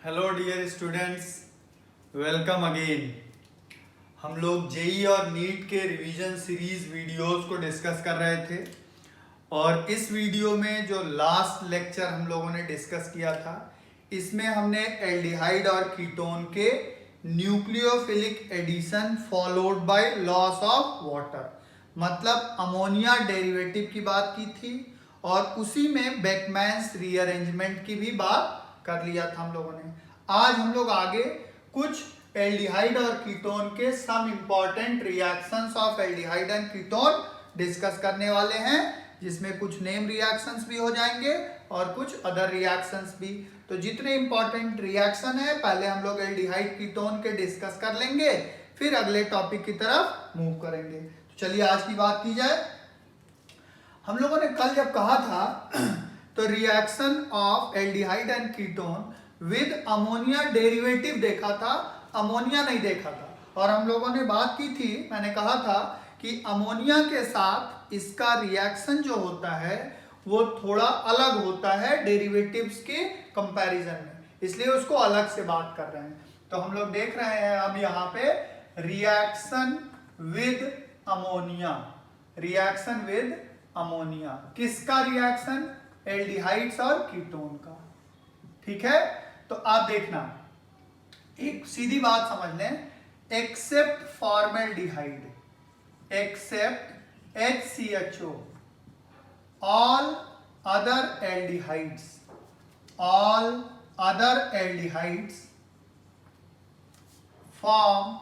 Hello dear students, welcome again. हम लोग JEE और नीट के रिवीजन सीरीज वीडियोस को डिस्कस कर रहे थे और इस वीडियो में जो लास्ट लेक्चर हम लोगों ने डिस्कस किया था, इसमें हमने एल्डिहाइड और कीटोन के nucleophilic addition followed by loss of water, मतलब अमोनिया डेरिवेटिव की बात की थी और उसी में बेकमैन्स रीअरेंजमेंट की भी बात कर लिया था हम लोगों ने। आज हम लोग आगे कुछ एल्डिहाइड और कीटोन के some important reactions of aldehyde and ketone discuss करने वाले हैं, जिसमें कुछ नेम रिएक्शंस भी हो जाएंगे और कुछ अदर रिएक्शंस भी। तो जितने इंपॉर्टेंट रिएक्शन है पहले हम लोग एल्डिहाइड कीटोन के डिस्कस कर लेंगे, फिर अगले टॉपिक की तरफ मूव करेंगे। तो चलिए आज की बात की जाए। हम लोगों ने कल जब कहा था तो reaction of aldehyde and ketone with ammonia derivative देखा था, अमोनिया नहीं देखा था। और हम लोगों ने बात की थी, मैंने कहा था कि अमोनिया के साथ इसका रिएक्शन जो होता है वो थोड़ा अलग होता है डेरिवेटिव्स के कंपैरिजन में, इसलिए उसको अलग से बात कर रहे हैं। तो हम लोग देख रहे हैं अब यहाँ पे reaction with ammonia, reaction with ammonia. किसका रिएक्शन? एल्डिहाइड्स और कीटोन का। ठीक है, तो आप देखना, एक सीधी बात समझ लें, except formaldehyde, except HCHO, all other aldehydes, all other aldehydes form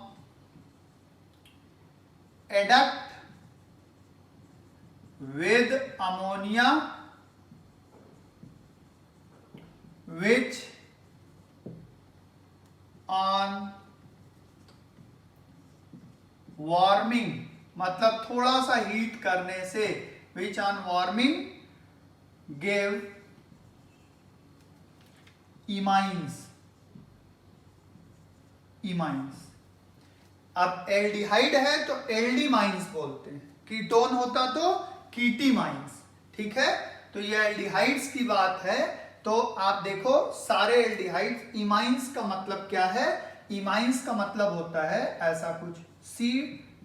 adduct with ammonia which on warming, मतलब थोड़ा सा हीट करने से, which on warming give imines, imines। अब एल्डिहाइड है तो एल्डीमाइंस बोलते हैं, कीटोन होता तो कीटीमाइंस। ठीक है, तो ये एल्डिहाइड्स की बात है। तो आप देखो सारे एल्डिहाइड्स, इमाइंस का मतलब क्या है? इमाइंस का मतलब होता है ऐसा कुछ, C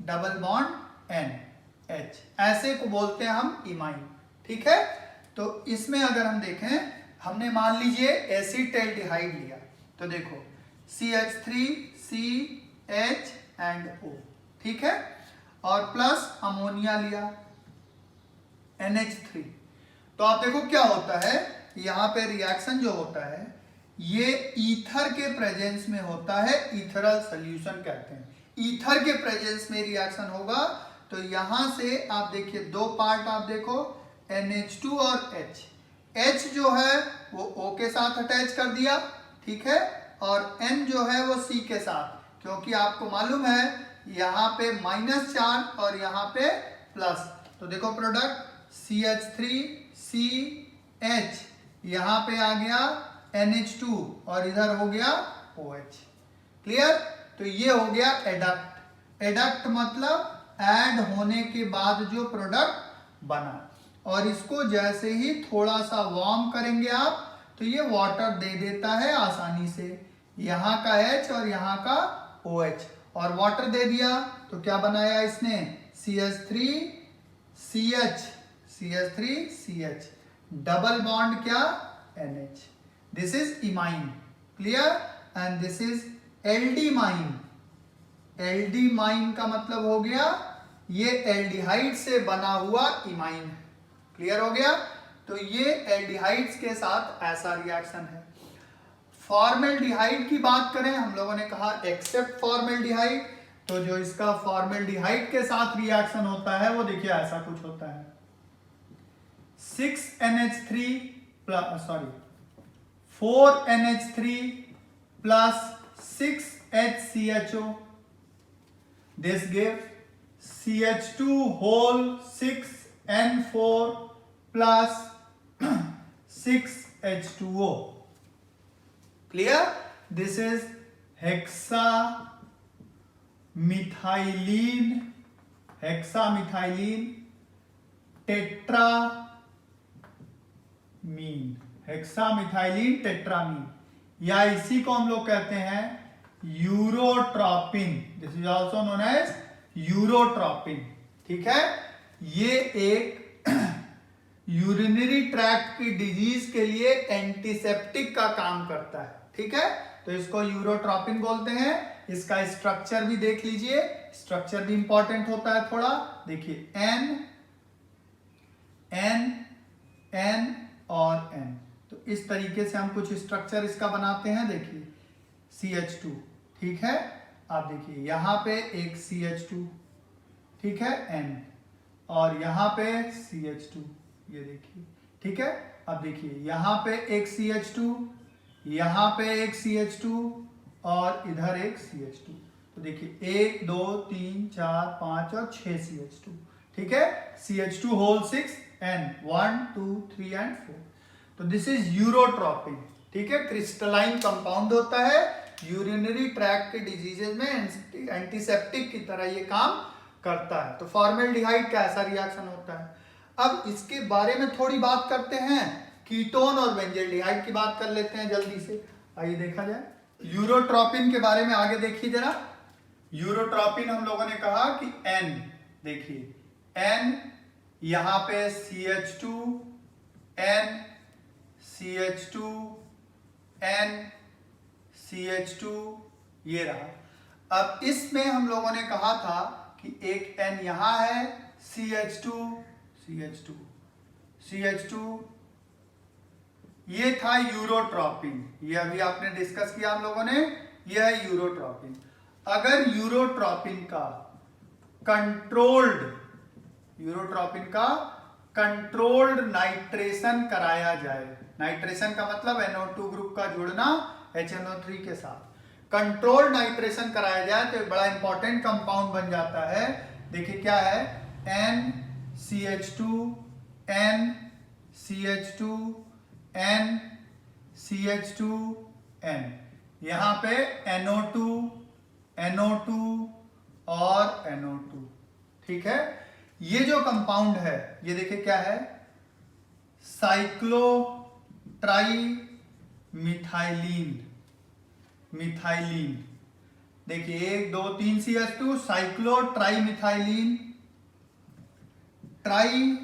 double bond N H, ऐसे को बोलते हैं हम इमाइन। ठीक है, तो इसमें अगर हम देखें, हमने मान लीजिए एसिड एल्डिहाइड लिया, तो देखो CH3 CH एंड O, ठीक है, और प्लस अमोनिया लिया NH3। तो आप देखो क्या होता है, यहाँ पे रिएक्शन जो होता है ये ईथर के प्रेजेंस में होता है, ईथरल सॉल्यूशन कहते हैं। ईथर के प्रेजेंस में रिएक्शन होगा, तो यहां से आप देखिए दो पार्ट, आप देखो NH2 और H, H जो है वो O के साथ अटैच कर दिया, ठीक है, और N जो है वो C के साथ, क्योंकि आपको मालूम है यहाँ पे माइनस चार्ज और यहाँ पे प्लस। तो देखो प्रोडक्ट CH3 CH, यहाँ पे आ गया NH2 और इधर हो गया OH। क्लियर? तो ये हो गया एडक्ट। एडक्ट मतलब ऐड होने के बाद जो प्रोडक्ट बना, और इसको जैसे ही थोड़ा सा वार्म करेंगे आप तो ये वाटर दे देता है आसानी से, यहाँ का H और यहाँ का OH, और वाटर दे दिया तो क्या बनाया इसने? CH3 CH, CH3 CH, double bond क्या? NH। This is imine. Clear? And this is aldimine. Aldimine का मतलब हो गया ये एल्डिहाइड से बना हुआ इमाइन है। क्लियर हो गया? तो ये एल्डिहाइड्स के साथ ऐसा रिएक्शन है। फॉर्मेल्डिहाइड की बात करें, हम लोगों ने कहा एक्सेप्ट फॉर्मेल्डिहाइड, तो जो इसका फॉर्मेल्डिहाइड के साथ रिएक्शन होता है वो देखिए ऐसा कुछ होता है, 4NH3 plus 6HCHO, this gives CH2 whole 6N4 plus 6H2O. Clear? This is hexamethylene tetramine, hexamethylene tetramine. या इसी को हम लोग कहते हैं urotropin. This is also known as urotropin. ठीक है, ये एक यूरिनरी ट्रैक्ट की डिजीज के लिए एंटीसेप्टिक का काम करता है। ठीक है, तो इसको यूरोट्रॉपिन बोलते हैं। इसका स्ट्रक्चर भी देख लीजिए, स्ट्रक्चर भी इंपॉर्टेंट होता है थोड़ा। देखिए एन एन एन और एन, तो इस तरीके से हम कुछ स्ट्रक्चर इसका बनाते हैं। देखिए CH2, ठीक है। आप देखिए यहां पे एक CH2, ठीक है, N, और यहां पे CH2, ये देखिए, ठीक है। अब देखिए यहां पे एक CH2, यहां पे एक CH2 और इधर एक CH2। तो देखिए 1 2 3 4 5 और 6 CH2, ठीक है। CH2 whole 6 N 1 2 3 and 4। तो दिस इज यूरोट्रॉपिन। ठीक है, क्रिस्टलाइन कंपाउंड होता है, यूरिनरी ट्रैक्ट के डिजीजेज में एंटीसेप्टिक की तरह ये काम करता है। तो फॉर्मेल्डिहाइड का ऐसा रिएक्शन होता है। अब इसके बारे में थोड़ी बात करते हैं, कीटोन और बेंजल्डिहाइड की बात कर लेते हैं जल्दी से। आइए देखा जाए यूरोट्रॉपिन के बारे में। आगे देखिए जरा, यूरोट्रॉपिन हम लोगों ने कहा कि N, देखिए N, यहां पे CH2 N CH2 N CH2, ये रहा। अब इसमें हम लोगों ने कहा था कि एक N यहां है, CH2 CH2 CH2, ये था यूरोट्रॉपिन। ये अभी आपने डिस्कस किया हम लोगों ने, ये है यूरोट्रॉपिन। अगर यूरोट्रॉपिन का कंट्रोल्ड नाइट्रेशन कराया जाए, नाइट्रेशन का मतलब NO2 ग्रुप का जुड़ना HNO3 के साथ, कंट्रोल्ड नाइट्रेशन कराया जाए तो एक बड़ा इंपॉर्टेंट कंपाउंड बन जाता है। देखिए क्या है, NCH2 N CH2 N CH2 N, यहां पे NO2 NO2 और NO2, ठीक है। ये जो कंपाउंड है ये देखिए क्या है, मिथाइलीन। देखिए 1 2 3 CH2, साइक्लोट्राइमिथाइलीन, ट्राई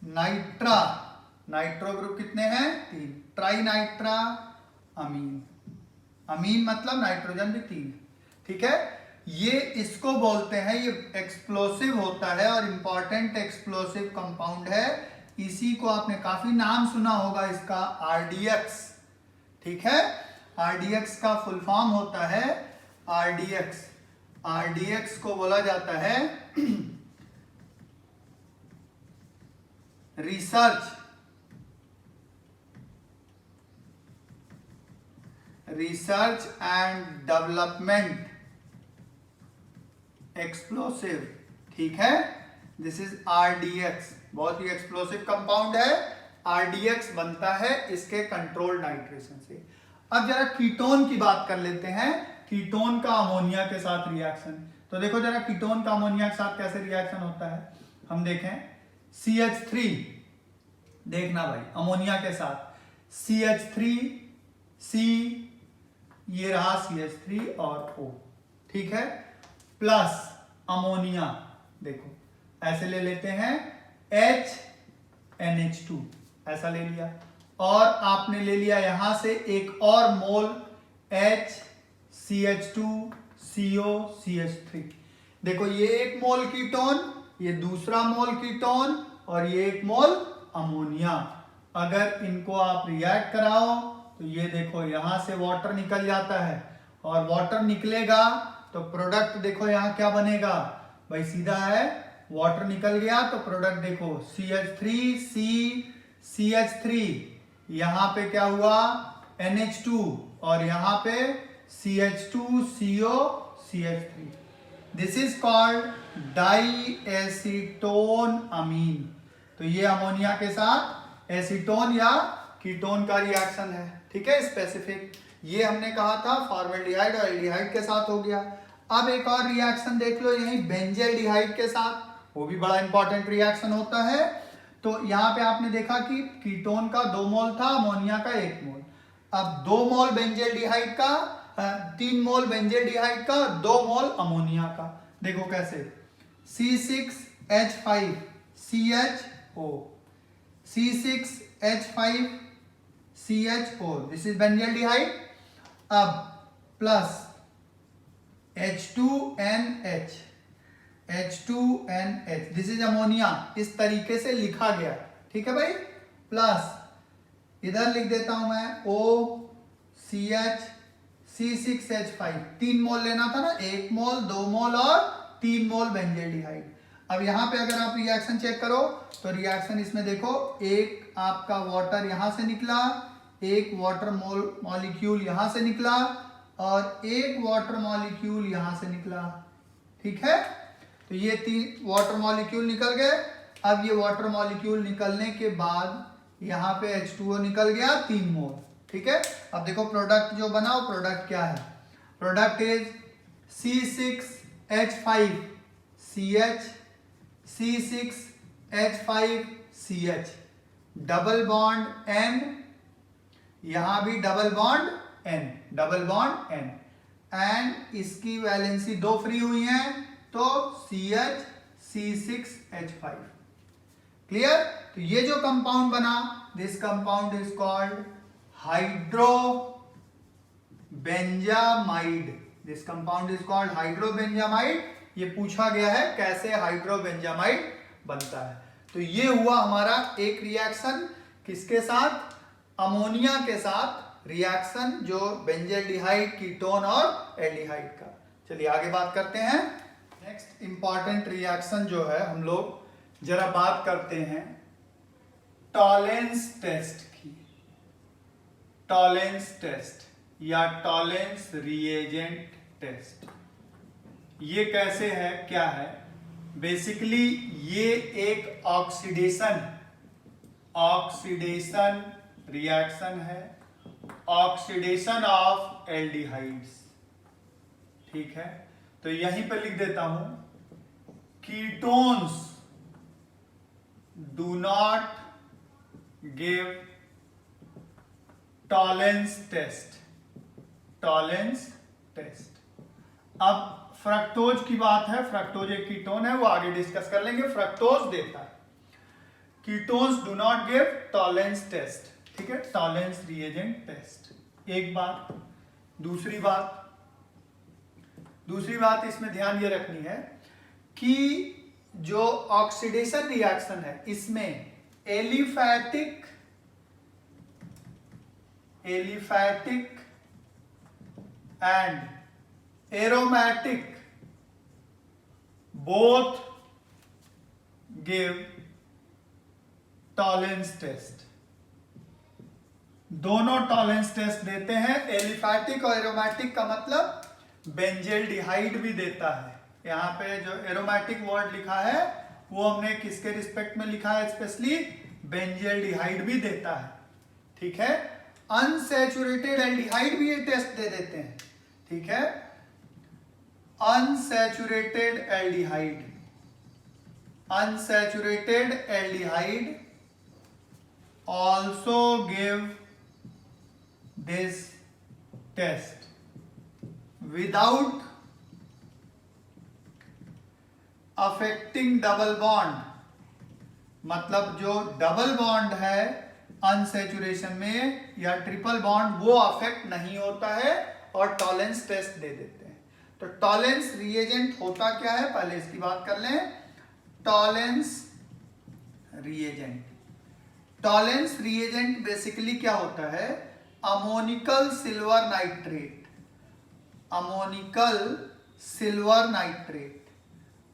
नाइट्रा, नाइट्रो ग्रुप कितने हैं 3, ट्राई नाइट्रा अमीन, अमीन मतलब नाइट्रोजन भी 3, ठीक है। ये इसको बोलते हैं, ये एक्सप्लोसिव होता है और इंपॉर्टेंट एक्सप्लोसिव कंपाउंड है। इसी को आपने काफी नाम सुना होगा इसका, RDX, ठीक है। RDX का फुल फॉर्म होता है RDX को बोला जाता है रिसर्च एंड डेवलपमेंट एक्सप्लोसिव, ठीक है। दिस इज RDX, बहुत ही एक्सप्लोसिव कंपाउंड है। RDX बनता है इसके कंट्रोल नाइट्रेशन से। अब जरा कीटोन की बात कर लेते हैं, कीटोन का अमोनिया के साथ रिएक्शन। तो देखो जरा कीटोन का अमोनिया के साथ कैसे रिएक्शन होता है, हम देखें। CH3, देखना भाई, अमोनिया के साथ CH3 C, ये रहा CH3 और O, ठीक है, प्लस अमोनिया, देखो ऐसे ले लेते हैं HNH2, ऐसा ले लिया, और आपने ले लिया यहां से एक और मोल HCH2COCH3। देखो ये एक मोल कीटोन, ये दूसरा मोल कीटोन और ये एक मोल अमोनिया। अगर इनको आप रिएक्ट कराओ तो ये देखो यहां से वाटर निकल जाता है, और वाटर निकलेगा तो प्रोडक्ट देखो यहां क्या बनेगा भाई, सीधा है, वाटर निकल गया तो प्रोडक्ट देखो CH3C, यहां पे क्या हुआ NH2 और यहां पे CH2COCH3। दिस इज कॉल्ड डाईएसीटोन अमीन। तो ये अमोनिया के साथ एसीटोन या कीटोन का रिएक्शन है, ठीक है, स्पेसिफिक। ये हमने कहा था फॉर्मेल्डिहाइड और एल्डिहाइड के साथ हो गया। अब एक और रिएक्शन देख लो यही बेंजल्डिहाइड के साथ, वो भी बड़ा इंपॉर्टेंट रिएक्शन होता है। तो यहाँ पे आपने देखा कि कीटोन का 2 मोल था, अमोनिया का 1 मोल। अब 2 मोल बेंजल्डिहाइड का, 3 मोल बेंजल्डिहाइड का, 2 मोल अमोनिया का। देखो कैसे, C6H5CHO, C6H5CHO, this is benzaldehyde. अब plus H2NH, H2NH, this is ammonia, इस तरीके से लिखा गया, ठीक है भाई। प्लस इधर लिख देता हूं मैं OCH C6H5, 3 मोल लेना था ना, 1 मोल, 2 मोल और 3 मोल बेंजल्डिहाइड। अब यहां पे अगर आप रिएक्शन चेक करो तो रिएक्शन इसमें देखो, एक आपका वाटर यहां से निकला, एक वाटर मॉलिक्यूल यहां से निकला और एक वाटर मॉलिक्यूल यहां से निकला, ठीक है। तो ये 3 वाटर मॉलिक्यूल निकल गए। अब ये वाटर मॉलिक्यूल निकलने के बाद यहां पे H2O निकल गया 3 मोल, ठीक है। अब देखो प्रोडक्ट जो बना, वो प्रोडक्ट क्या है, product is C6H5CH, C6H5CH, double bond N, यहां भी double bond N, double bond N, and इसकी वैलेंसी 2 फ्री हुई हैं, तो CH C6H5, क्लियर। तो ये जो कंपाउंड बना, this compound is called hydrobenzamide, this compound is called hydrobenzamide. ये पूछा गया है कैसे हाइड्रोबेंजामाइड बनता है। तो ये हुआ हमारा एक रिएक्शन, किसके साथ, अमोनिया के साथ रिएक्शन, जो बेंजल्डिहाइड, कीटोन और एल्डिहाइड का। चलिए आगे बात करते हैं। नेक्स्ट इंपॉर्टेंट रिएक्शन जो है, हम लोग जरा बात करते हैं टॉलेंस टेस्ट की। टॉलेंस टेस्ट या टॉलेंस रिएजेंट टेस्ट, ये कैसे है, क्या है। बेसिकली ये एक ऑक्सीडेशन रिएक्शन है, ऑक्सीडेशन ऑफ एल्डिहाइड्स, ठीक है। तो यहीं पर लिख देता हूं, ketones do not give Tollens test, Tollens test. अब फ्रक्टोज की बात है, फ्रक्टोज एक कीटोन है, वो आगे डिस्कस कर लेंगे। फ्रक्टोज देता है, ketones do not give Tollens test, ठीक है, टॉलेंस रिएजेंट टेस्ट, एक बात। दूसरी बात इसमें ध्यान ये रखनी है कि जो ऑक्सीडेशन रिएक्शन है, इसमें aliphatic and aromatic both give Tollens test, दोनों टॉलेंस टेस्ट देते हैं। एलिफैटिक और एरोमेटिक का मतलब बेंजल्डिहाइड भी देता है। यहां पे जो एरोमेटिक वर्ड लिखा है वो हमने किसके रिस्पेक्ट में लिखा है, स्पेशली बेंजल्डिहाइड भी देता है, ठीक है। अनसैचुरेटेड एल्डिहाइड भी ये टेस्ट दे देते हैं, ठीक है। Unsaturated aldehyde also give this test without affecting double bond, मतलब जो डबल बॉन्ड है अनसैचुरेशन में या ट्रिपल बॉन्ड, वो अफेक्ट नहीं होता है और टॉलेंस टेस्ट दे देते हैं। तो टॉलेंस रिएजेंट होता क्या है, पहले इसकी बात कर लें। टॉलेंस रिएजेंट बेसिकली क्या होता है, अमोनिकल सिल्वर नाइट्रेट,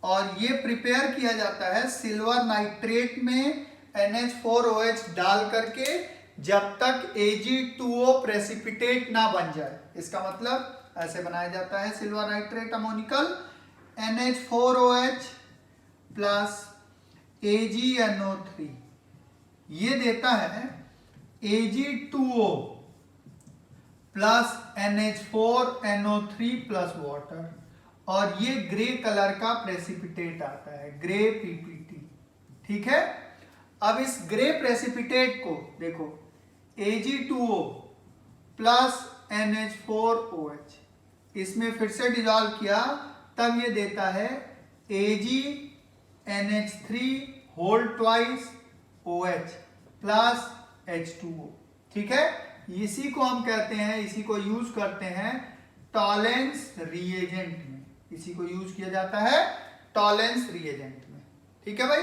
और ये प्रिपेयर किया जाता है सिल्वर नाइट्रेट में NH4OH डाल करके, जब तक Ag2O प्रेसिपिटेट ना बन जाए। इसका मतलब ऐसे बनाया जाता है silver nitrate ammoniacal, NH4OH plus AgNO3, ये देता है Ag2O plus NH4NO3 plus water, और ये ग्रे कलर का प्रेसिपिटेट आता है, ग्रे PPT, ठीक है। अब इस ग्रे प्रेसिपिटेट को देखो, Ag2O प्लस NH4OH। इसमें फिर से डिजॉल्व किया तब ये देता है AgNH3 whole twice OH plus H2O। ठीक है, इसी को हम कहते हैं, इसी को यूज करते हैं टॉलेंस रिएजेंट में। इसी को यूज किया जाता है टॉलेंस रिएजेंट में। ठीक है भाई।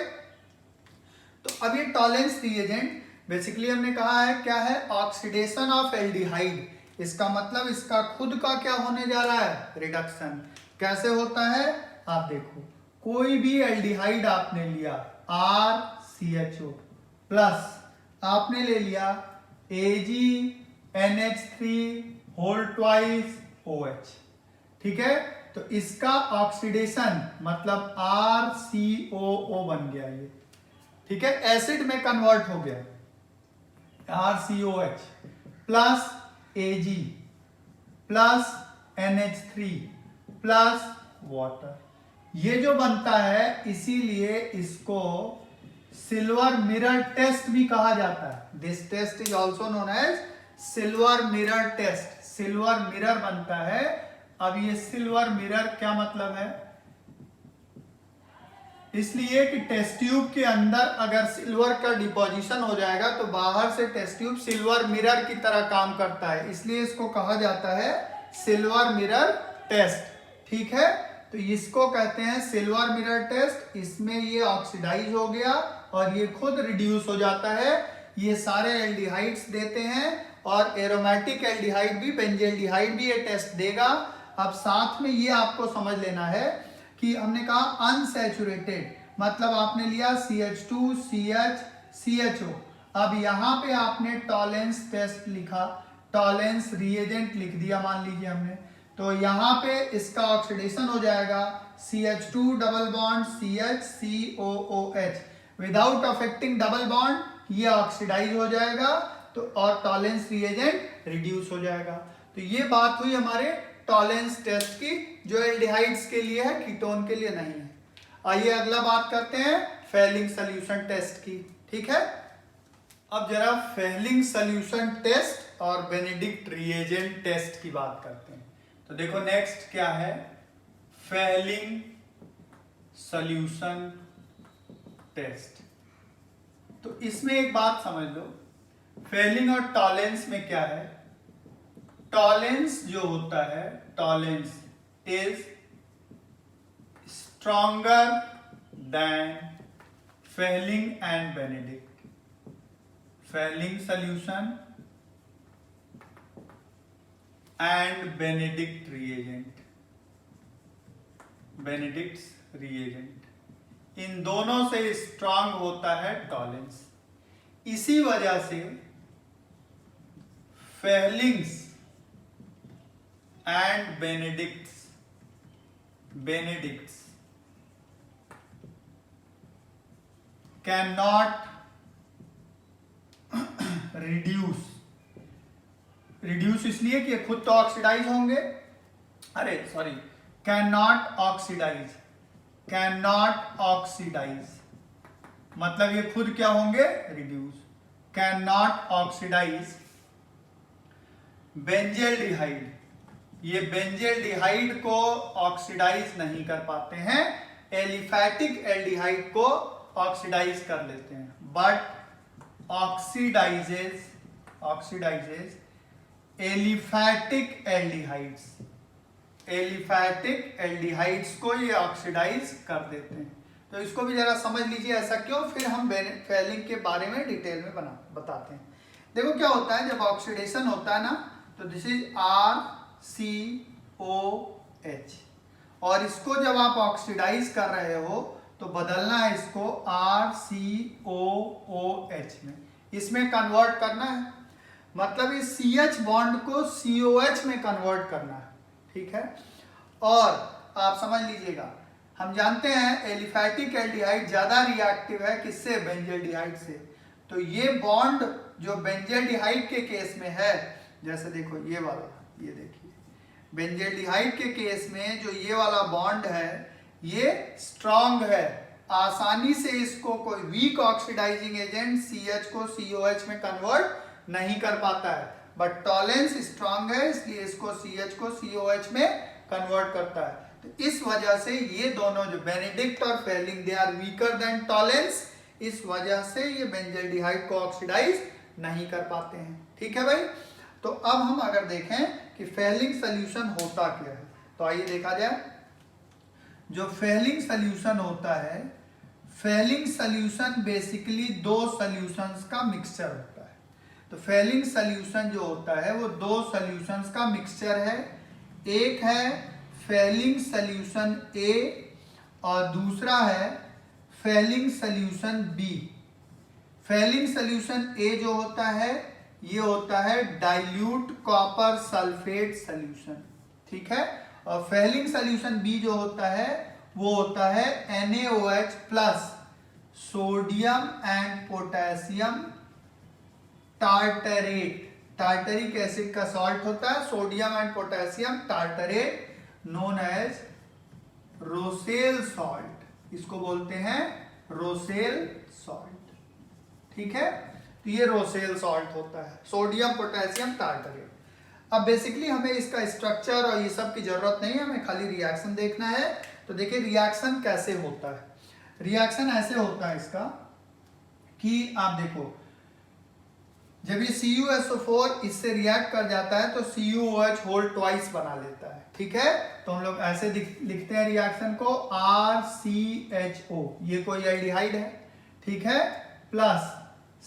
तो अब ये टॉलेंस रिएजेंट बेसिकली हमने कहा है क्या है, ऑक्सीडेशन ऑफ एल्डिहाइड। इसका मतलब इसका खुद का क्या होने जा रहा है, रिडक्शन। कैसे होता है आप देखो, कोई भी एल्डिहाइड आपने लिया RCHO प्लस आपने ले लिया AgNH3 होल ट्वाइस OH। ठीक है, तो इसका ऑक्सीडेशन मतलब RCOO बन गया ये। ठीक है, एसिड में कन्वर्ट हो गया RCOH plus Ag plus NH3 plus water. ये जो बनता है, इसीलिए इसको सिल्वर मिरर टेस्ट भी कहा जाता है। This test is also known as silver mirror test. Silver mirror बनता है। अब ये सिल्वर मिरर क्या मतलब है, इसलिए कि टेस्ट ट्यूब के अंदर अगर सिल्वर का डिपोजिशन हो जाएगा तो बाहर से टेस्ट ट्यूब सिल्वर मिरर की तरह काम करता है, इसलिए इसको कहा जाता है सिल्वर मिरर टेस्ट। ठीक है, तो इसको कहते हैं सिल्वर मिरर टेस्ट। इसमें ये ऑक्सीडाइज हो गया और ये खुद रिड्यूस हो जाता है। ये सारे एल्डिहाइड्स देते हैं और एरोमेटिक एल्डिहाइड भी, बेंजील्डिहाइड भी ये टेस्ट देगा। अब साथ में ये आपको समझ लेना है कि हमने कहा अनसैचुरेटेड, मतलब आपने लिया CH2 CH CHO। अब यहां पे आपने टॉलेंस टेस्ट लिखा, टॉलेंस रिएजेंट लिख दिया मान लीजिए हमने, तो यहां पे इसका ऑक्सीडेशन हो जाएगा CH2 double bond CH COOH without affecting double bond, ये ऑक्सीडाइज हो जाएगा तो और टॉलेंस रिएजेंट रिड्यूस हो जाएगा। तो ये बात हुई हमारे टॉलेंस टेस्ट की, जो एल्डिहाइड्स के लिए है, कीटोन के लिए नहीं है। आइए अगला बात करते हैं फेलिंग सोल्यूशन टेस्ट की। ठीक है, अब जरा फेलिंग सोल्यूशन टेस्ट और बेनेडिक्ट रिएजेंट टेस्ट की बात करते हैं। तो देखो नेक्स्ट क्या है, फेलिंग सोल्यूशन टेस्ट। तो इसमें एक बात समझ लो, फेलिंग और टॉलेंस में क्या है। टॉलेंस जो होता है, Tollens is stronger than Fehling and Benedict. Fehling solution and Benedict reagent, Benedict's reagent, इन दोनों से स्ट्रांग होता है टॉलेंस। इसी वजह से Fehling's and benedicts cannot reduce इसलिए कि खुद तो ऑक्सीडाइज होंगे, cannot oxidize मतलब ये खुद क्या होंगे, रिड्यूस। cannot oxidize बेंजील्डिहाइड, ये बेंजील्डिहाइड को ऑक्सीडाइज नहीं कर पाते हैं, एलिफैटिक एल्डिहाइड को ऑक्सीडाइज कर लेते हैं, but oxidises aliphatic aldehydes, aliphatic aldehydes को ये ऑक्सीडाइज कर देते हैं। तो इसको भी जरा समझ लीजिए ऐसा क्यों, फिर हम फेलिंग के बारे में डिटेल में बताते हैं। देखो क्या होता है, जब ऑक्सीडेशन होता है ना, तो दिस इज RCOH, और इसको जब आप ऑक्सीडाइज कर रहे हो तो बदलना है इसको RCOOH में, इसमें कन्वर्ट करना है, मतलब इस CH बॉन्ड को COH में कन्वर्ट करना है। ठीक है, और आप समझ लीजिएगा, हम जानते हैं एलिफैटिक एल्डिहाइड ज्यादा रिएक्टिव है किससे, बेंजील्डिहाइड से। तो ये बॉन्ड जो बेंजील्डिहाइड के केस में है, जैसे देखो ये वाला, ये देखिए बेंजील्डिहाइड के केस में जो ये वाला बॉन्ड है ये स्ट्रॉन्ग है, आसानी से इसको कोई वीक ऑक्सीडाइजिंग एजेंट CH को COH में कन्वर्ट नहीं कर पाता है। बट टॉलेंस स्ट्रांग है, इसलिए इसको CH को COH में कन्वर्ट करता है। तो इस वजह से ये दोनों जो बेनेडिक्ट और Fehling, they are weaker than Tollens, इस वजह से ये बेंजल्डिहाइड को ऑक्सीडाइज नहीं कर पाते हैं। ठीक है भाई। तो अब हम अगर देखें कि फेलिंग सोल्यूशन होता क्या है, तो आइए देखा जाए। जो फेलिंग सोल्यूशन होता है, फेलिंग सोल्यूशन बेसिकली दो सोल्यूशंस का मिक्सचर होता है। तो फेलिंग सोल्यूशन जो होता है वो दो सोल्यूशंस का मिक्सचर है। एक है फेलिंग सोल्यूशन A और दूसरा है Fehling solution B। Fehling solution A जो होता है ये होता है डाइल्यूट कॉपर सल्फेट सोल्यूशन, ठीक है। और फेलिंग सोल्यूशन B जो होता है वो होता है NaOH plus sodium and potassium tartrate. Tartaric acid का सॉल्ट होता है sodium and potassium tartrate, known as Rochelle salt, इसको बोलते हैं रोसेल सॉल्ट। ठीक है, तो ये रोसेल सॉल्ट होता है, सोडियम पोटेशियम टार्टरेट। अब बेसिकली हमें इसका स्ट्रक्चर और ये सब की जरूरत नहीं है, हमें खाली रिएक्शन देखना है। तो देखिए रिएक्शन कैसे होता है। रिएक्शन ऐसे होता है इसका कि आप देखो, जब ये CuSO4 इससे रिएक्ट कर जाता है तो CuOH होल ट्वाइस बना लेता है। ठीक है, तो हम लोग ऐसे लिखते हैं रिएक्शन को RCHO, ये कोई एल्डिहाइड है, ठीक है, प्लस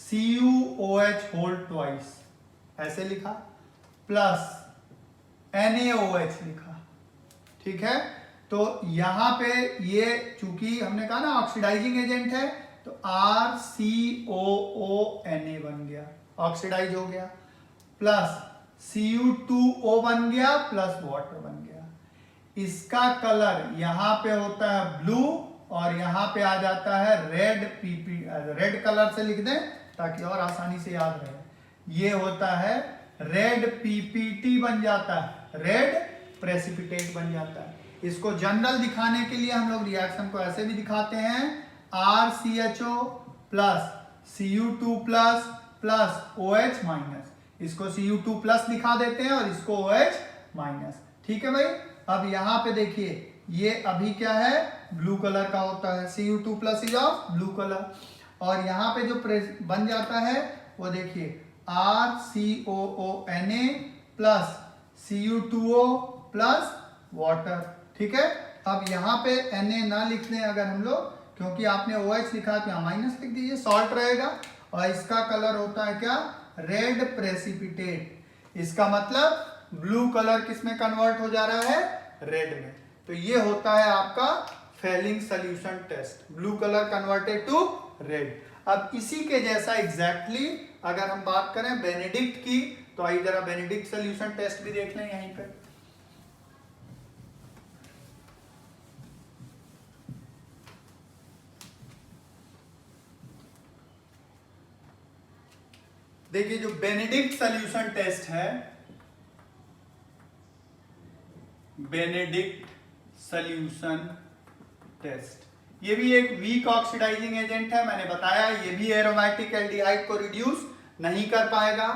CuOH होल ट्वाइस ऐसे लिखा, प्लस NaOH लिखा। ठीक है, तो यहां पे ये चूंकि हमने कहा ना ऑक्सीडाइजिंग एजेंट है, तो RCOONA बन गया, ऑक्सीडाइज हो गया, प्लस Cu2O बन गया, प्लस वाटर बन गया। इसका कलर यहां पे होता है ब्लू और यहां पे आ जाता है रेड। रेड कलर से लिख दें ताकि और आसानी से याद रहे। ये होता है रेड PPT बन जाता है, रेड प्रेसिपिटेट बन जाता है। इसको जनरल दिखाने के लिए हम लोग रिएक्शन को ऐसे भी दिखाते हैं, RCHO plus Cu2 plus plus OH minus, इसको Cu2 प्लस दिखा देते हैं और इसको OH माइनस। ठीक है भाई। अब यहां पे देखिए ये अभी क्या है, ब्लू कलर का होता है, Cu2 plus is of blue colour, और यहां पे जो बन जाता है वो देखिए RCOONA plus Cu2O plus water. ठीक है, अब यहाँ पे Na ना लिख लें अगर हम लोग, क्योंकि आपने OH लिखा तो यहाँ माइनस लिख दीजिए, सॉल्ट रहेगा। और इसका कलर होता है क्या, रेड प्रेसिपिटेट। इसका मतलब ब्लू कलर किस में कन्वर्ट हो जा रहा है, रेड में। तो ये होता है आपका Fehling solution test, blue colour converted to red. अब इसी के जैसा एग्जैक्टली अगर हम बात करें बेनेडिक्ट की, तो आइए जरा बेनेडिक्ट सोल्यूशन टेस्ट भी देख लें यहीं पे। देखिए जो बेनेडिक्ट सोल्यूशन टेस्ट है, बेनेडिक्ट सोल्यूशन टेस्ट, ये भी एक वीक ऑक्सीडाइजिंग एजेंट है। मैंने बताया ये भी एरोमेटिक एल्डिहाइड को रिड्यूस नहीं कर पाएगा।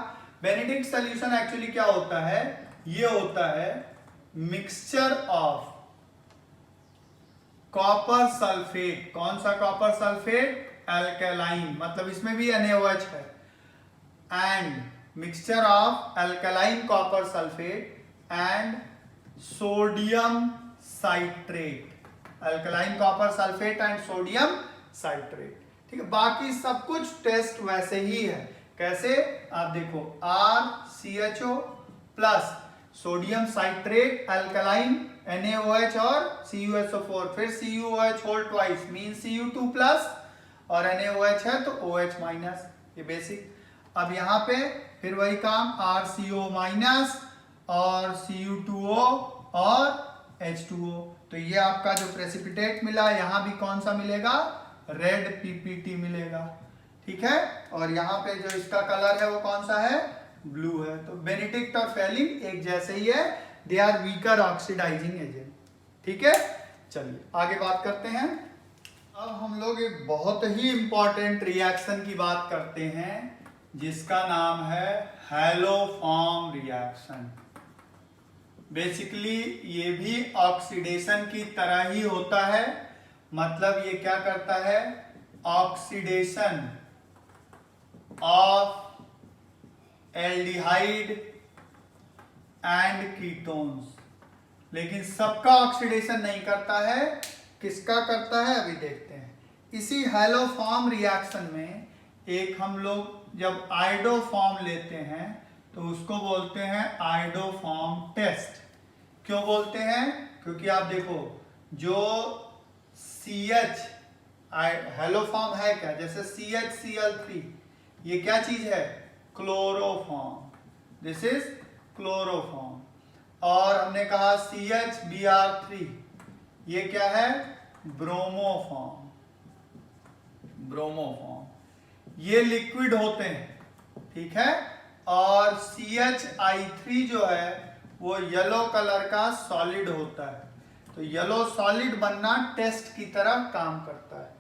बेनेडिक्ट सोल्यूशन एक्चुअली क्या होता है, ये होता है मिक्सचर ऑफ कॉपर सल्फेट। कौन सा कॉपर सल्फेट, अल्कलाइन, मतलब इसमें भी NaOH है, and mixture of alkaline copper sulphate and sodium citrate, alkaline copper sulphate and sodium citrate. ठीक है, बाकी सब कुछ टेस्ट वैसे ही है। कैसे, आप देखो RCHO plus sodium citrate alkaline NaOH और CuSO4, फिर CuOH whole twice mean Cu2 plus और NaOH है तो OH माइनस, ये बेसिक। अब यहाँ पे फिर वही काम RCO माइनस और Cu2O और H2O। तो ये आपका जो प्रेसिपिटेट मिला, यहाँ भी कौन सा मिलेगा, रेड PPT मिलेगा। ठीक है, और यहाँ पे जो इसका कलर है वो कौन सा है, ब्लू है। तो बेनेडिक्ट और फेलिंग एक जैसे ही है, they are weaker oxidising agent. ठीक है, चलिए आगे बात करते हैं। अब हम लोग एक बहुत ही इंपॉर्टेंट रिएक्शन की बात करते हैं, जिसका नाम है हैलोफॉर्म रिएक्शन। बेसिकली ये भी ऑक्सीडेशन की तरह ही होता है, मतलब ये क्या करता है, oxidation of aldehyde and ketones. लेकिन सबका ऑक्सीडेशन नहीं करता है, किसका करता है अभी देखते हैं। इसी हैलोफॉर्म रिएक्शन में एक हम लोग जब आयोडोफॉर्म लेते हैं तो उसको बोलते हैं आयोडोफॉर्म टेस्ट। क्यों बोलते हैं? क्योंकि आप देखो जो CH हैलोफॉर्म है क्या, जैसे CHCl3 ये क्या चीज है, क्लोरोफॉर्म, दिस इज क्लोरोफॉर्म। और हमने कहा CHBr3 ये क्या है, ब्रोमोफॉर्म, ब्रोमोफॉर्म। ये लिक्विड होते हैं, ठीक है। और CHI3 जो है वो येलो कलर का सॉलिड होता है। तो येलो सॉलिड बनना टेस्ट की तरह काम करता है।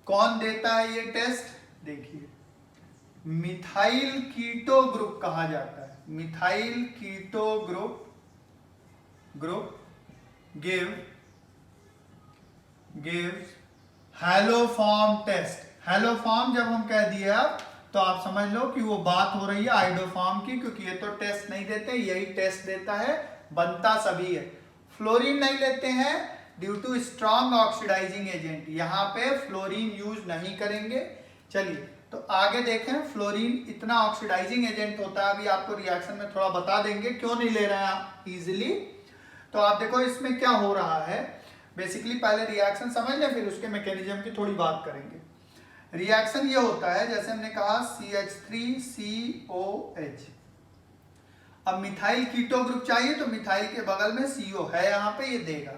कौन देता है ये टेस्ट, देखिए मिथाइल कीटो ग्रुप कहा जाता है। Methyl keto group gives haloform test. Haloform जब हम कह दिए अब तो आप समझ लो कि वो बात हो रही है आयोडोफॉर्म की, क्योंकि ये तो टेस्ट नहीं देते, यही टेस्ट देता है, बनता सभी है। फ्लोरीन नहीं लेते हैं due to strong oxidising agent, यहाँ पे फ्लोरीन यूज नहीं करेंगे। चलिए तो आगे देखें, फ्लोरीन इतना ऑक्सीडाइजिंग एजेंट होता है, अभी आपको रिएक्शन में थोड़ा बता देंगे क्यों नहीं ले रहे हैं इजिली। तो आप देखो इसमें क्या हो रहा है। बेसिकली पहले रिएक्शन समझ लें, फिर उसके मैकेनिज्म की थोड़ी बात करेंगे। रिएक्शन ये होता है, जैसे हमने कहा CH3COH। अब मिथाइल कीटो ग्रुप चाहिए तो मिथाइल के बगल में CO है, यहाँ पे ये देगा।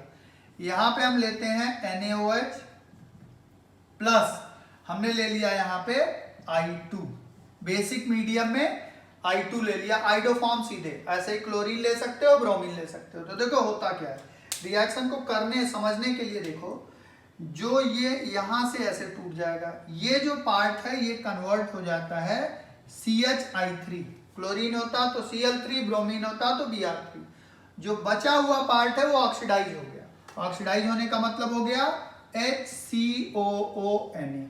यहाँ पे हम लेते हैं NaOH प्लस हमने ले लिया यहाँ पे I2, बेसिक मीडियम में I2 ले लिया, आयोडोफॉर्म सीधे। ऐसे ही क्लोरीन ले सकते हो, ब्रोमीन ले सकते हो। तो देखो होता क्या है, रिएक्शन को करने समझने के लिए देखो, जो ये यहां से ऐसे टूट जाएगा, ये जो पार्ट है ये कन्वर्ट हो जाता है CHI3। क्लोरीन होता तो Cl3, ब्रोमीन होता तो Br3। जो बचा हुआ पार्ट है वो ऑक्सीडाइज हो गया। ऑक्सीडाइज होने का मतलब हो गया HCOONA।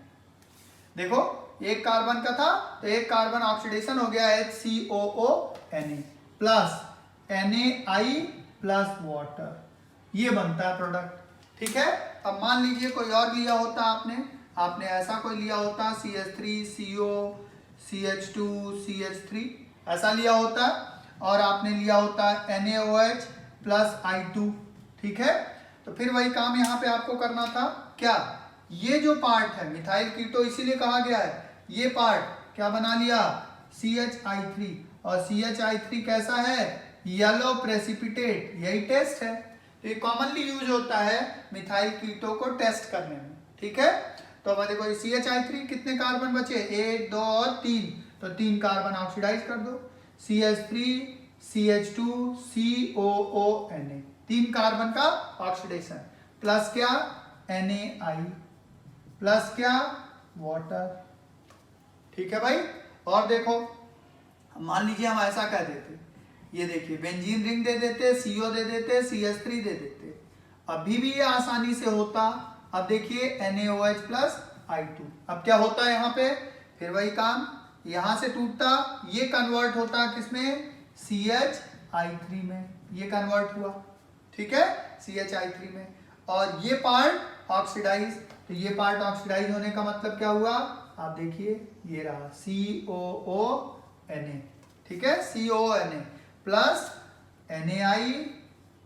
देखो एक कार्बन का था तो एक कार्बन ऑक्सीडेशन हो गया HCOONA plus NaI plus water, ये बनता है प्रोडक्ट, ठीक है। अब मान लीजिए कोई और लिया होता, आपने ऐसा कोई लिया होता CH3CO CH2 CH3 ऐसा लिया होता, और आपने लिया होता NaOH प्लस I2, ठीक है। तो फिर वही काम यहाँ पे आपको करना था, क्या, ये जो पार्ट है मिथाइल कीटो इसीलिए कहा गया है, ये पार्ट क्या बना लिया CHI3। और CHI3 कैसा है, येलो प्रेसिपिटेट, यही टेस्ट है। तो ये कॉमनली यूज होता है मिथाइल कीटो को टेस्ट करने में, ठीक है। तो अब देखो CHI3 कितने कार्बन बचे, 1 2 और 3, तो 3 कार्बन ऑक्सीडाइज कर दो। CH3 CH2 COONA, 3 कार्बन का ऑक्सीडेशन, प्लस क्या NaI प्लस क्या वाटर, ठीक है भाई। और देखो मान लीजिए हम ऐसा कह देते, ये देखिए बेंजीन रिंग दे देते, CO दे देते, CH3 दे देते, अभी भी ये आसानी से होता। अब देखिए NaOH प्लस I2, अब क्या होता है यहाँ पे, फिर वही काम, यहां से टूटता, ये कन्वर्ट होता किसमें, CHI3 में, ये कन्वर्ट हुआ, ठीक है, CHI3 में। और ये पार्ट ऑक्सीडाइज, तो ये पार्ट ऑक्सीडाइज होने का मतलब क्या हुआ, आप देखिए ये रहा COONA, ठीक है, COONA प्लस NaI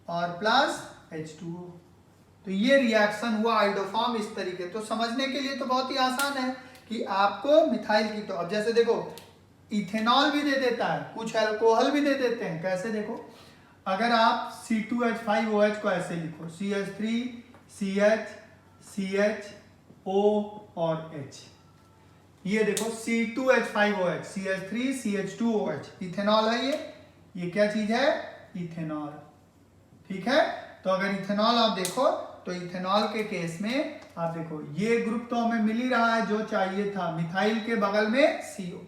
और प्लस H2O। तो ये रिएक्शन हुआ आयोडोफॉर्म इस तरीके। तो समझने के लिए तो बहुत ही आसान है कि आपको मिथाइल कीटो, अब जैसे देखो इथेनॉल भी दे देता है, कुछ अल्कोहल भी दे देते हैं, कैसे देखो, अगर आप C2H5OH को ऐसे लिखो CH3 CH CHO और H, ये देखो C2H5OH CH3 CH2OH, इथेनॉल है ये क्या चीज है, इथेनॉल, ठीक है। तो अगर इथेनॉल आप देखो तो इथेनॉल के केस में आप देखो ये ग्रुप तो हमें मिल ही रहा है जो चाहिए था, मिथाइल के बगल में CO,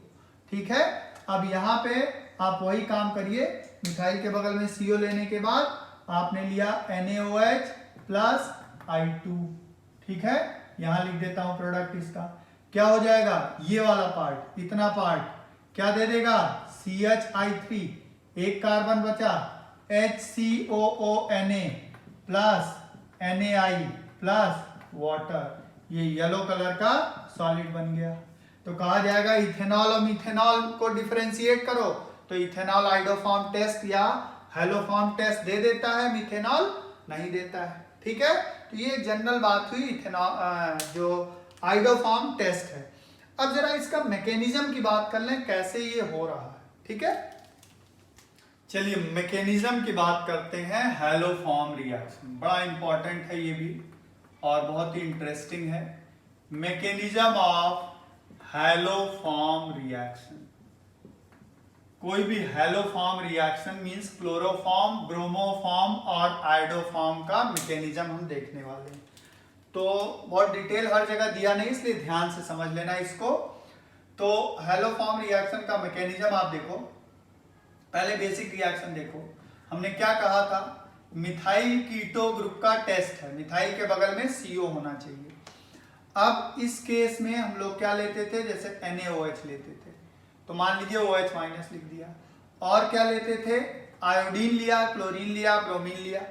ठीक है। अब यहाँ पे आप वही काम करिए, मिथाइल के बगल में CO लेने के बाद आपने लिया NaOH प्लस I2, ठीक है। यहां लिख देता हूं प्रोडक्ट इसका क्या हो जाएगा, ये वाला पार्ट, इतना पार्ट क्या दे देगा, CH3, एक कार्बन बचा, HCOONA plus NaI plus water, ये येलो कलर का सॉलिड बन गया। तो कहा जाएगा इथेनॉल और मिथेनॉल को डिफरेंशिएट करो, तो इथेनॉल आइडोफॉर्म टेस्ट या हेलोफॉर्म टेस्ट दे देता है, मिथेनॉल नहीं देता है, ठीक है। तो ये जनरल बात हुई इथेनॉल जो आइडोफॉर्म टेस्ट है। अब जरा इसका मैकेनिज्म की बात कर लें, कैसे ये हो रहा है, ठीक है। चलिए मैकेनिज्म की बात करते हैं। हेलोफॉर्म रिएक्शन बड़ा इंपॉर्टेंट है ये भी और बहुत ही इंटरेस्टिंग है। मैकेनिज्म ऑफ हेलोफॉर्म रिएक्शन, कोई भी haloform reaction means chloroform, bromoform और आइडोफॉर्म का मैकेनिज्म हम देखने वाले हैं। तो बहुत डिटेल हर जगह दिया नहीं, इसलिए ध्यान से समझ लेना इसको। तो हेलोफॉर्म रिएक्शन का मैकेनिज्म आप देखो, पहले बेसिक रिएक्शन देखो। हमने क्या कहा था, मिथाइल कीटो ग्रुप का टेस्ट है, मिथाइल के बगल में CO होना चाहिए। अब इस केस में हम लोग क्या लेते थे, जैसे NaOH लेते थे, तो मान लीजिए OH माइनस लिख दिया। और क्या लेते थे, आयोडीन लिया, क्लोरीन लिया, ब्रोमीन लिया।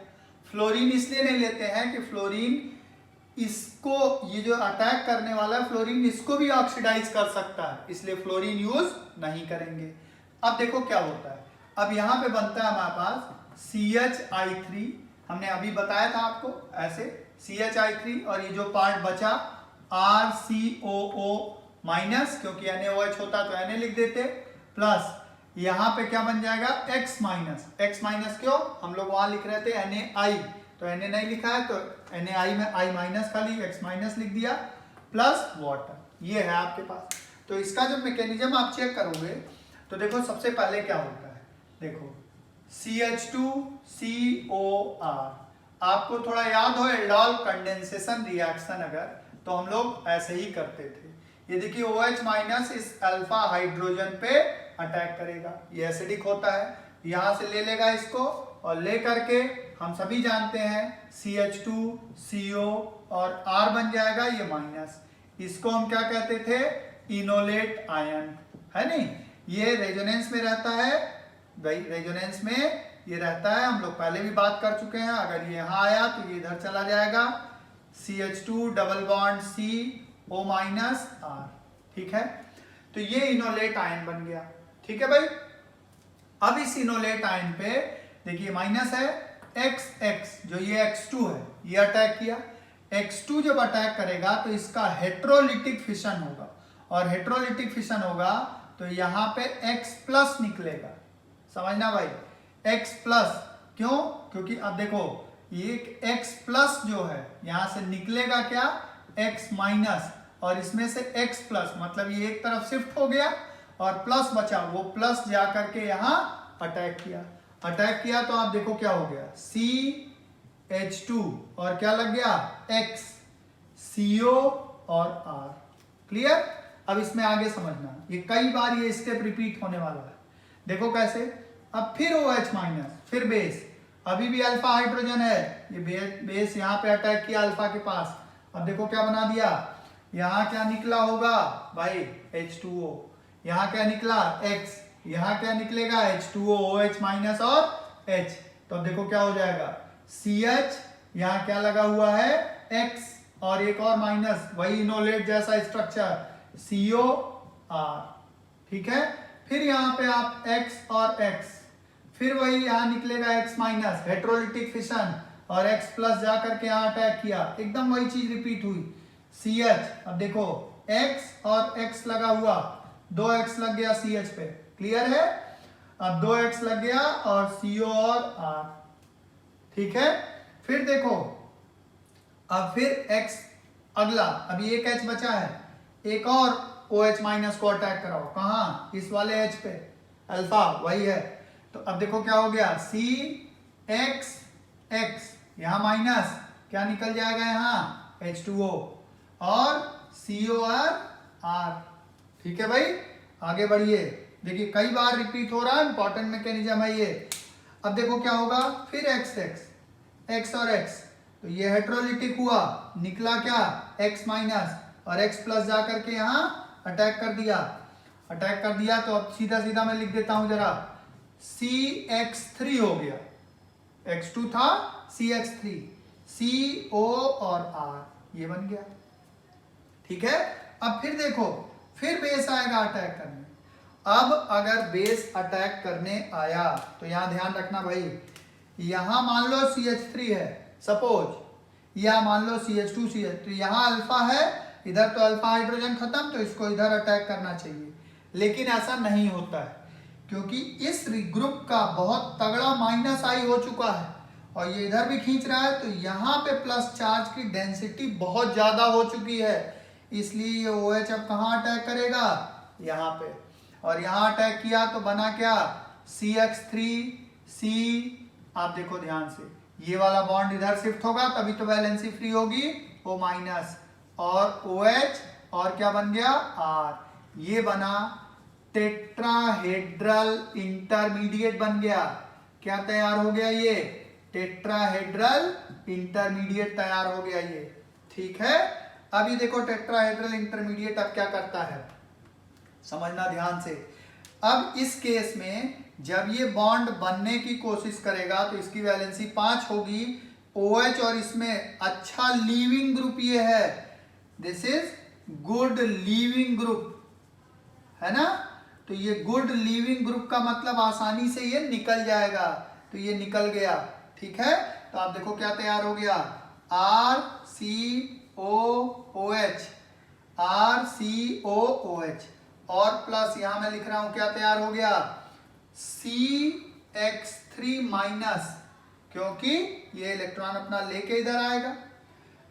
फ्लोरीन इसलिए नहीं लेते हैं कि फ्लोरीन इसको, ये जो अटैक करने वाला है फ्लोरीन, इसको भी ऑक्सीडाइज कर सकता है, इसलिए फ्लोरीन यूज नहीं करेंगे। अब देखो क्या होता है, अब यहां पे बनता है हमारे पास CH3, हमने अभी बताया था आपको ऐसे CH3, और ये जो पार्ट बचा RCOO माइनस, क्योंकि NaOH होता तो Na लिख देते, प्लस यहां पे क्या बन जाएगा X माइनस। X माइनस क्यों, हम लोग वहां लिख रहे थे NaI, तो Na नहीं लिखा है तो NaI में I माइनस खाली, X माइनस लिख दिया, प्लस वाटर, ये है आपके पास। तो इसका जब मैकेनिज्म आप चेक करोगे तो देखो सबसे पहले क्या होता है, देखो CH2COR, आपको थोड़ा याद हो एल्डोल कंडेंसेशन रिएक्शन, अगर तो हम लोग ऐसे ही करते थे। ये देखिए OH माइनस इस अल्फा हाइड्रोजन पे अटैक करेगा, ये एसिडिक होता है, यहां से ले लेगा इसको और ले करके हम सभी जानते हैं CH2CO और R बन जाएगा ये माइनस, इसको हम क्या कहते थे, इनोलेट आयन, है नहीं। ये रेजोनेंस में रहता है, रेजोनेंस में ये रहता है, हम लोग पहले भी बात कर चुके हैं। अगर ये यहाँ आया तो ये इधर चला जाएगा, CH2 double bond CO minus R, ठीक है। तो ये इनोलेट आयन बन गया, ठीक है भाई। अब इस इनोलेट आयन पे देखिए माइनस है, XX जो ये X2 है, ये अटैक किया। X2 जब अटैक करेगा तो इसका हेट्रोलिटिक फिशन होगा, और हेट्रोलिटिक फिशन होगा तो यहाँ पे X प्लस निकलेगा, समझना भाई, X प्लस क्यों, क्योंकि अब देखो ये X प्लस जो है यहां से निकलेगा क्या, X माइनस, और इसमें से X प्लस, मतलब ये एक तरफ शिफ्ट हो गया और प्लस बचा, वो प्लस जा करके यहां अटैक किया। अटैक किया तो आप देखो क्या हो गया, CH2 और क्या लग गया X, CO और R, क्लियर। अब इसमें आगे समझना, ये कई बार ये स्टेप रिपीट होने वाला है, देखो कैसे। अब फिर OH माइनस, फिर बेस, अभी भी अल्फा हाइड्रोजन है, ये बेस यहाँ पे अटैक किया अल्फा के पास। अब देखो क्या बना दिया, यहाँ क्या निकला होगा भाई H2O, यहाँ क्या निकला X, यहाँ क्या निकलेगा H2O, OH माइनस और H। तो अब देखो क्या हो जाएगा, CH, यहाँ क्या लगा हुआ है X और एक और माइनस, वही इनोलेट जैसा स्ट्रक्चर COR, ठीक है। फिर यहाँ पे आप X और X, फिर वही यहाँ निकलेगा X माइनस, हेट्रोलिटिक फिशन, और X प्लस जाकर के यहाँ अटैक किया, एकदम वही चीज रिपीट हुई। CH, अब देखो X और X लगा हुआ, 2X लग गया CH पे, क्लियर है। अब 2X लग गया और CO और R, ठीक है। फिर देखो अब फिर X अगला, अभी एक H बचा है, एक और OH माइनस को अटैक कराओ, कहाँ, इस वाले H पे, अल्फा वही है। तो अब देखो क्या हो गया, CXX, यहां माइनस, क्या निकल जाएगा यहाँ H2O और COR, ठीक है भाई। आगे बढ़िए, देखिए कई बार रिपीट हो रहा है, इंपॉर्टेंट मैकेनिज्म है ये। अब देखो क्या होगा, फिर एक्स एक्स, एक्स और एक्स, तो ये हेट्रोलिटिक हुआ, निकला क्या x माइनस, और x प्लस जाकर के यहाँ अटैक कर दिया, अटैक कर दिया। तो अब सीधा सीधा मैं लिख देता हूं जरा, CX3 हो गया, x2 था CX3, CO और R ये बन गया। ठीक है, अब फिर देखो, फिर बेस आएगा अटैक करने। अब अगर बेस अटैक करने आया तो यहां ध्यान रखना भाई, यहां मान लो CH3 है सपोज, या मान लो CH2 CH, तो यहां अल्फा है, इधर तो अल्फा हाइड्रोजन खत्म, तो इसको इधर अटैक करना चाहिए। लेकिन ऐसा नहीं होता है, क्योंकि इस ग्रुप का बहुत तगड़ा माइनस आई हो चुका है और ये इधर भी खींच रहा है, तो यहाँ पे प्लस चार्ज की डेंसिटी बहुत ज्यादा हो चुकी है, इसलिए ये OH अब कहाँ अटैक करेगा, यहाँ पे। और यहाँ अटैक किया तो बना क्या, CH3C। आप देखो ध्यान से, ये वाला बॉन्ड इधर शिफ्ट होगा तभी तो वैलेंसी फ्री होगी, O माइनस, और OH, और क्या बन गया R, ये बना टेट्राहेड्रल इंटरमीडिएट बन गया। क्या तैयार हो गया, ये टेट्राहेड्रल इंटरमीडिएट तैयार हो गया ये। ठीक है, अब ये देखो टेट्राहेड्रल इंटरमीडिएट अब क्या करता है, समझना ध्यान से। अब इस केस में जब ये बॉन्ड बनने की कोशिश करेगा तो इसकी वैलेंसी 5 होगी, OH, और इसमें अच्छा लीविंग ग्रुप ये है, this is good leaving group, है ना। तो ये गुड लीविंग ग्रुप का मतलब आसानी से ये निकल जाएगा, तो ये निकल गया। ठीक है, तो आप देखो क्या तैयार हो गया, RCOOH, RCOOH, और प्लस यहां मैं लिख रहा हूं क्या तैयार हो गया, CX3 माइनस, क्योंकि ये इलेक्ट्रॉन अपना लेके इधर आएगा।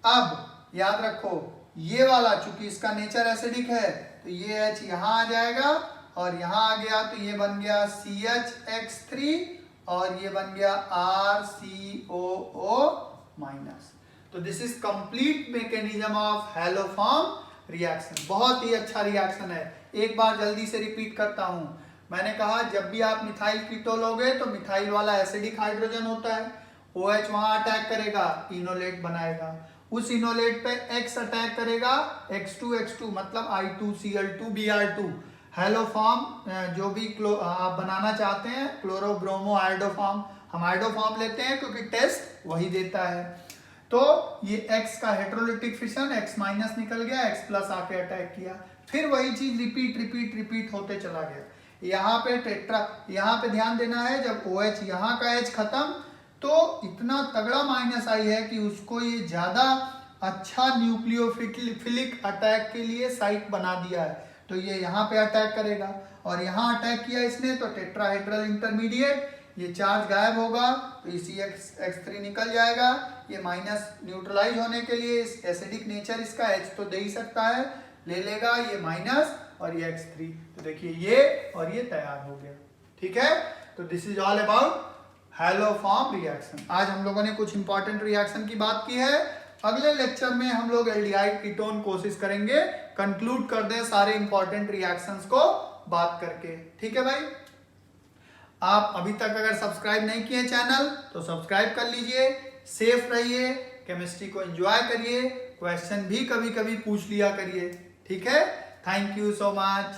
अब याद रखो, ये वाला चूंकि इसका नेचर एसिडिक है तो ये H यहां आ जाएगा और यहां आ गया, तो ये बन गया CHX3 और ये बन गया RCOO माइनस। तो this is complete mechanism of haloform reaction. बहुत ही अच्छा रिएक्शन है, एक बार जल्दी से रिपीट करता हूं। मैंने कहा जब भी आप मिथाइल कीटोन लोगे तो मिथाइल वाला एसिडिक हाइड्रोजन होता है, OH वहां अटैक करेगा, इनोलेट बनाएगा, उस इनोलेट पे X अटैक करेगा, X2 मतलब I2Cl2Br2, हैलोफॉर्म जो भी आप बनाना चाहते हैं, क्लोरो ब्रोमो आयोडोफॉर्म, हम आयोडोफॉर्म लेते हैं क्योंकि टेस्ट वही देता है। तो ये X का हेट्रोलिटिक फिशन, X माइनस निकल गया, X प्लस आके अटैक किया, फिर वही चीज रिपीट होते चला गया। यहाँ पे यहाँ पे ध्यान देना है, जब OH यहाँ का H खत्म तो इतना तगड़ा माइनस आई है कि उसको ये ज्यादा अच्छा न्यूक्लियोफिलिक अटैक के लिए साइट बना दिया है, तो ये यहाँ पे अटैक करेगा, और यहाँ अटैक किया इसने तो टेट्राहेड्रल इंटरमीडिएट, ये चार्ज गायब होगा तो CX3 निकल जाएगा, ये माइनस न्यूट्रलाइज होने के लिए इस एसिडिक नेचर इसका H तो दे ही सकता है, ले लेगा ये माइनस और ये X3, तो देखिए ये और ये तैयार हो गया। ठीक है, तो this is all about haloform reaction. आज हम लोगों ने कुछ इंपॉर्टेंट रिएक्शन की बात की है, अगले लेक्चर में हम लोग एल्डिहाइड कीटोन कोशिश करेंगे कंक्लूड कर दें सारे इंपॉर्टेंट रिएक्शंस को बात करके। ठीक है भाई, आप अभी तक अगर सब्सक्राइब नहीं किए चैनल तो सब्सक्राइब कर लीजिए, सेफ रहिए, केमिस्ट्री को एंजॉय करिए, क्वेश्चन भी कभी कभी पूछ लिया करिए। ठीक है, थैंक यू सो मच।